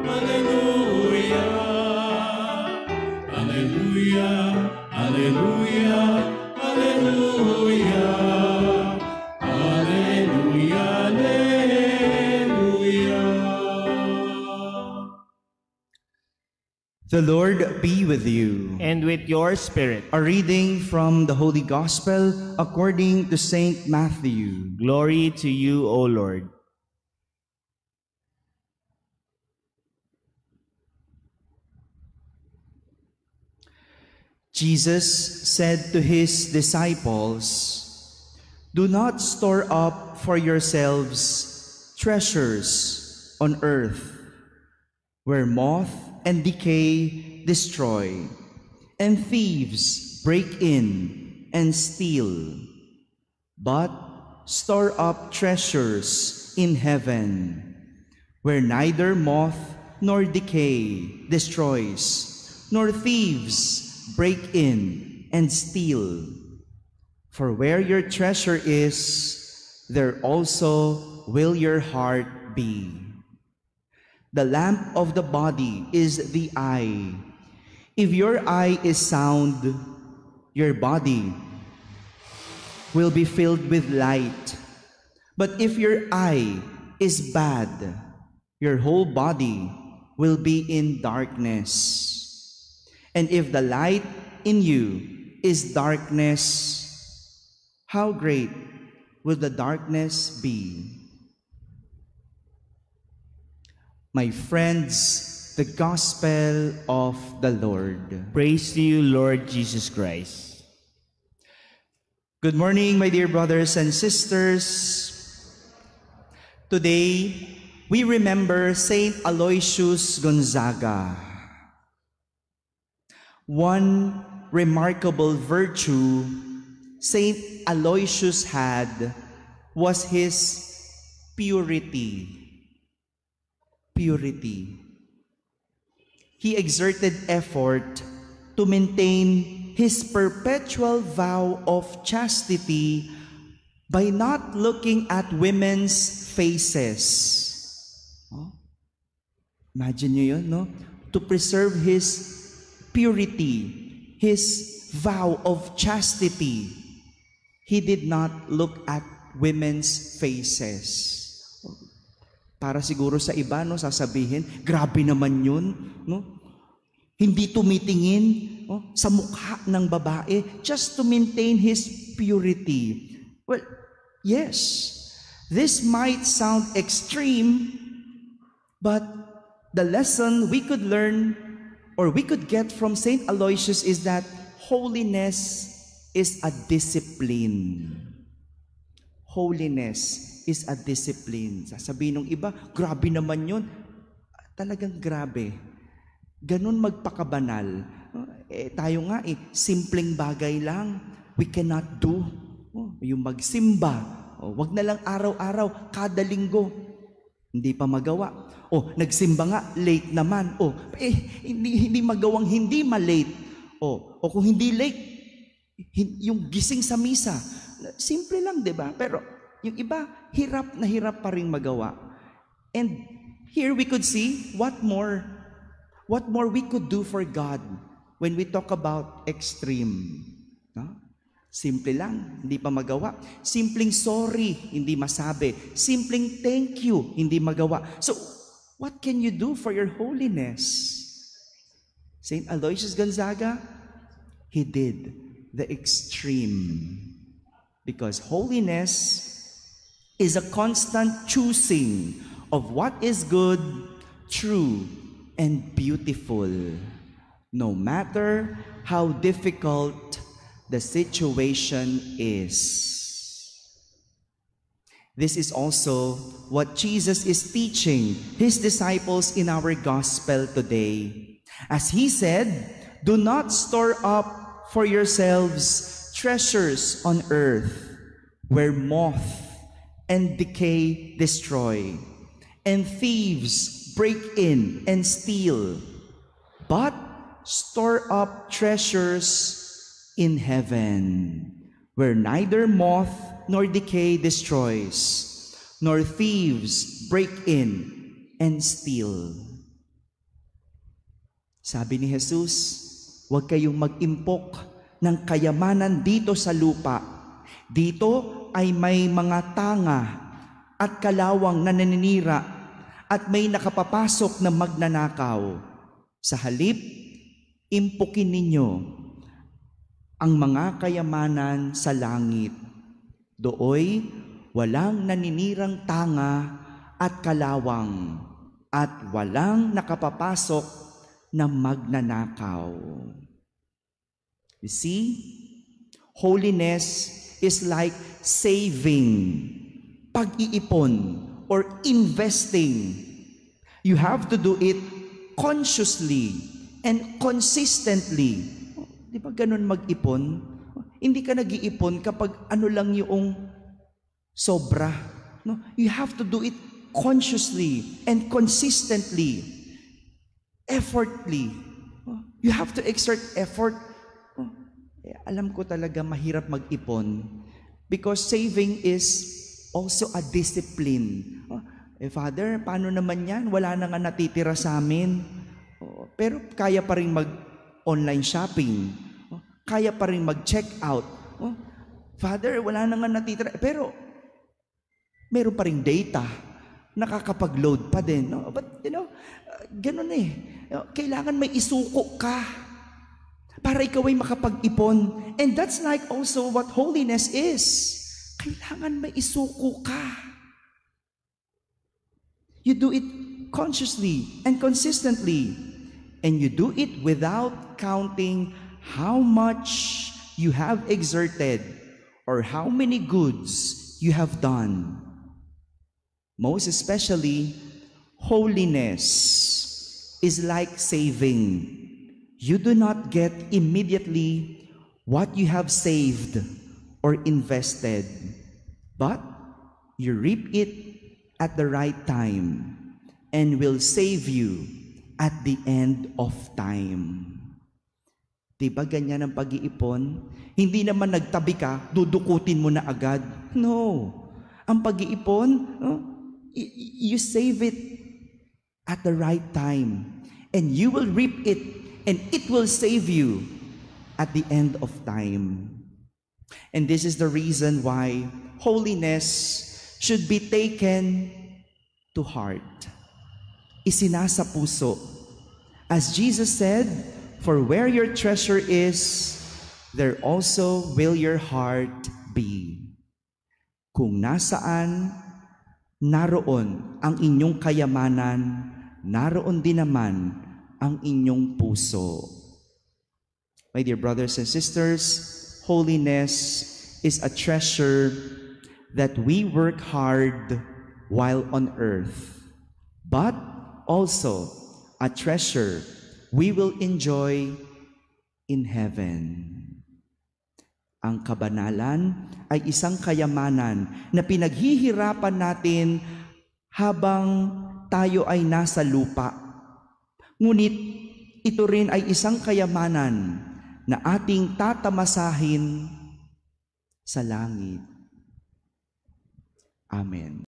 Alleluia. Alleluia. Alleluia. Alleluia. Alleluia. Alleluia. The Lord be with you. And with your spirit. A reading from the Holy Gospel according to Saint Matthew. Glory to you, O Lord. Jesus said to his disciples, "Do not store up for yourselves treasures on earth, where moth and decay destroy, and thieves break in and steal. But store up treasures in heaven, where neither moth nor decay destroys, nor thieves break in and steal. For where your treasure is, there also will your heart be. The lamp of the body is the eye. If your eye is sound, your body will be filled with light. But if your eye is bad, your whole body will be in darkness. And if the light in you is darkness, how great will the darkness be?" My friends, the Gospel of the Lord. Praise to you, Lord Jesus Christ. Good morning, my dear brothers and sisters. Today, we remember Saint Aloysius Gonzaga. One remarkable virtue Saint Aloysius had was his purity. Purity. He exerted effort to maintain his perpetual vow of chastity by not looking at women's faces. Oh? Imagine nyo yun, no? To preserve his purity, his vow of chastity, he did not look at women's faces. Para siguro sa iba, no, sasabihin, grabe naman yun, no? Hindi tumitingin, no, sa mukha ng babae just to maintain his purity. Well, yes, this might sound extreme, but the lesson we could learn or we could get from Saint Aloysius is that holiness is a discipline. Holiness is a discipline. Sasabihin ng iba, grabe naman yun. Talagang grabe. Ganun magpakabanal. Tayo nga simpleng bagay lang. We cannot do. Yung magsimba. Wag na lang araw-araw, kada linggo. Hindi pa magawa. Nagsimba nga, late naman. Hindi magawang hindi malate. O kung hindi late, yung gising sa misa. Simple lang, di ba? Pero yung iba, hirap na hirap pa rin magawa. And here we could see what more we could do for God when we talk about extreme. No? Simple lang, hindi pa magawa. Simpleng sorry, hindi masabi. Simpleng thank you, hindi magawa. So, what can you do for your holiness? Saint Aloysius Gonzaga, he did the extreme. Because holiness is a constant choosing of what is good, true, and beautiful, no matter how difficult the situation is. This is also what Jesus is teaching his disciples in our gospel today. As he said, "Do not store up for yourselves treasures on earth, where moth and decay destroy, and thieves break in and steal, but store up treasures in heaven, where neither moth nor decay destroys, nor thieves break in and steal." Sabi ni Jesus, huwag kayong mag-impok ng kayamanan dito sa lupa. Dito ay may mga tanga at kalawang na naninira at may nakapapasok na magnanakaw. Sa halip, impukin ninyo ang mga kayamanan sa langit. Dooy walang naninirang tanga at kalawang at walang nakapapasok na magnanakaw. You see, holiness is like saving, pag-iipon, or investing. You have to do it consciously and consistently. Di ba ganun mag-ipon? Hindi ka nag-iipon kapag ano lang yung sobra. No? You have to do it consciously and consistently, effortly. You have to exert effort. Alam ko talaga mahirap mag-ipon because saving is also a discipline. Father, paano naman yan? Wala na nga natitira sa amin. Pero kaya pa rin mag-online shopping. Kaya pa rin mag-check out. Father, wala na nga natitira. Pero meron pa rin data. Nakakapag-load pa din. But, ganun eh. Kailangan may isuko ka para ikaw ay makapag-ipon. And that's like also what holiness is. Kailangan may isuko ka. You do it consciously and consistently. And you do it without counting how much you have exerted or how many goods you have done. Most especially, holiness is like saving. You do not get immediately what you have saved or invested, but you reap it at the right time and will save you at the end of time. Diba ganyan ang pag-iipon? Hindi naman nagtabi ka, dudukutin mo na agad. No. Ang pag-iipon, you save it at the right time and you will reap it and it will save you at the end of time. And this is the reason why holiness should be taken to heart. Isinasa puso. As Jesus said, for where your treasure is, there also will your heart be. Kung nasaan, naroon ang inyong kayamanan, naroon din naman ang inyong puso. My dear brothers and sisters, holiness is a treasure that we work hard while on earth, but also a treasure we will enjoy in heaven. Ang kabanalan ay isang kayamanan na pinaghihirapan natin habang tayo ay nasa lupa. Ngunit ito rin ay isang kayamanan na ating tatamasahin sa langit. Amen.